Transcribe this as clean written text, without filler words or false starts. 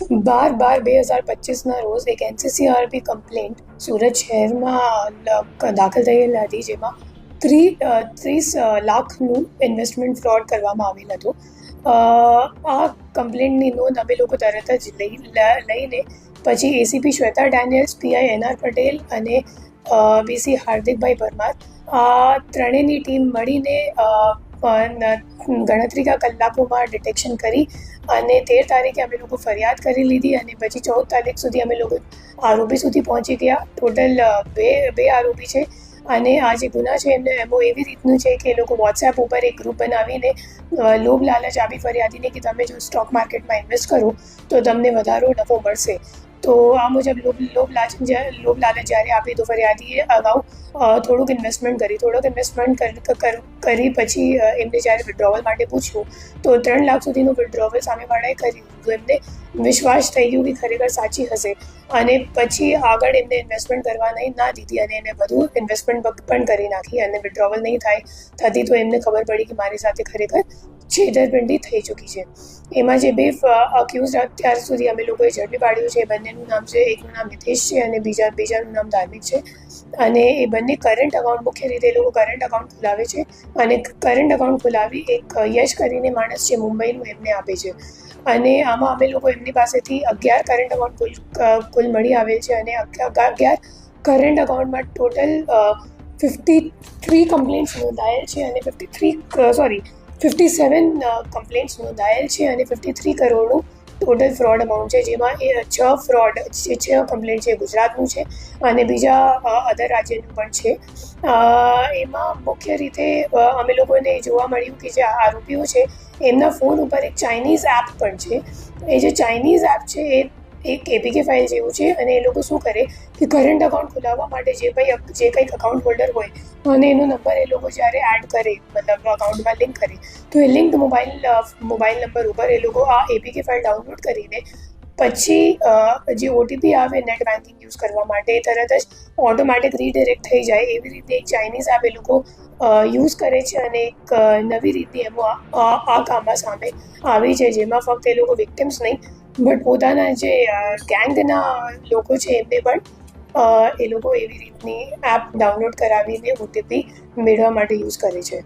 12/12/2025ના રોજ એક NCCRP complaint Surat શહેરમાં દાખલ થયેલ હતી, જેમાં 30 લાખનું ઇન્વેસ્ટમેન્ટ ફ્રોડ કરવામાં આવેલ હતું. આ કમ્પ્લેન્ટની નોંધ અમે લોકો તરત જ લઈને પછી ACP Shweta Daniels, PI NR Patel અને BC હાર્દિકભાઈ પરમાર આ ત્રણેયની ટીમ મળીને ગણતરીના કલાકોમાં ડિટેક્શન કરી અને 13 તારીખે અમે લોકો ફરિયાદ કરી લીધી અને પછી 14 તારીખ સુધી અમે લોકો આરોપી સુધી પહોંચી ગયા. ટોટલ બે આરોપી છે અને આ જે ગુના છે એમને એમો એવી રીતનું છે કે એ લોકો વોટ્સએપ ઉપર એક ગ્રુપ બનાવીને લોભ લાલચ આપી ફરિયાદીને કે તમે જો સ્ટોક માર્કેટમાં ઇન્વેસ્ટ કરો તો તમને વધારો નફો મળશે. તો આ મુજબ લોભ લાલચ જ્યારે આપી તો ફરિયાદીએ અગાઉ થોડુંક ઇન્વેસ્ટમેન્ટ કરી પછી એમને જ્યારે વિડ્રોવલ માટે પૂછ્યું તો 3 લાખ સુધીનું વિડ્રોવલ સામેવાળાએ કર્યું. તો એમને વિશ્વાસ થઈ ગયું કે ખરેખર સાચી હશે અને પછી આગળ એમને ઇન્વેસ્ટમેન્ટ કરવા ના દીધી અને એને વધુ ઇન્વેસ્ટમેન્ટ પણ કરી નાખી અને વિડ્રોવલ નહીં થતી તો એમને ખબર પડી કે મારી સાથે ખરેખર છેતરપિંડી થઈ ચૂકી છે. એમાં જે 2 અક્યુઝ અત્યાર સુધી અમે લોકોએ ઝડપી પાડ્યું છે, બંનેનું નામ છે, એકનું નામ મિતેશ છે અને બીજાનું નામ ધાર્મિક છે. અને એ બંને કરંટ અકાઉન્ટ, મુખ્ય રીતે એ લોકો કરંટ અકાઉન્ટ ખોલાવે છે અને કરંટ અકાઉન્ટ ખોલાવી એક યશ કરીને માણસ છે મુંબઈનું એમને આપે છે. અને આમાં અમે લોકો એમની પાસેથી 11 કરંટ અકાઉન્ટ કુલ મળી આવે છે અને 11 કરંટ અકાઉન્ટમાં ટોટલ 53 કમ્પ્લેન્ટ્સ નોંધાયેલ છે અને 57 કમ્પ્લેન્ટ્સ નોંધાયેલ છે અને 53 કરોડનું ટોટલ ફ્રોડ અમાઉન્ટ છે, જેમાં એ 6 કમ્પ્લેન્ટ છે ગુજરાતનું છે અને બીજા અધર રાજ્યનું પણ છે. એમાં મુખ્ય રીતે અમે લોકોને જોવા મળ્યું કે જે આરોપીઓ છે એમના ફોન ઉપર એક ચાઇનીઝ એપ પણ છે. એ જે ચાઇનીઝ એપ છે એ એક APK ફાઇલ જેવું છે અને એ લોકો શું કરે કે કરંટ અકાઉન્ટ ખોલાવવા માટે જે કંઈક અકાઉન્ટ હોલ્ડર હોય અને એનો નંબર એ લોકો જ્યારે એડ કરે, મતલબ અકાઉન્ટમાં લિંક કરે તો એ લિંક મોબાઈલ નંબર ઉપર એ લોકો આ APK ફાઇલ ડાઉનલોડ કરીને પછી જે OTP આવે નેટ બેન્કિંગ યુઝ કરવા માટે એ તરત જ ઓટોમેટિક રીડાયરેક્ટ થઈ જાય એવી રીતે એક ચાઇનીઝ એપ એ લોકો યુઝ કરે છે અને એક નવી રીતની એમાં આ કામમાં સામે આવી છે, જેમાં ફક્ત એ લોકો વિક્ટિમ્સ નહીં બટ પોતાના જે ગેંગના લોકો છે એમને પણ એ લોકો એવી રીતની એપ ડાઉનલોડ કરાવીને OTP મેળવવા માટે યુઝ કરે છે.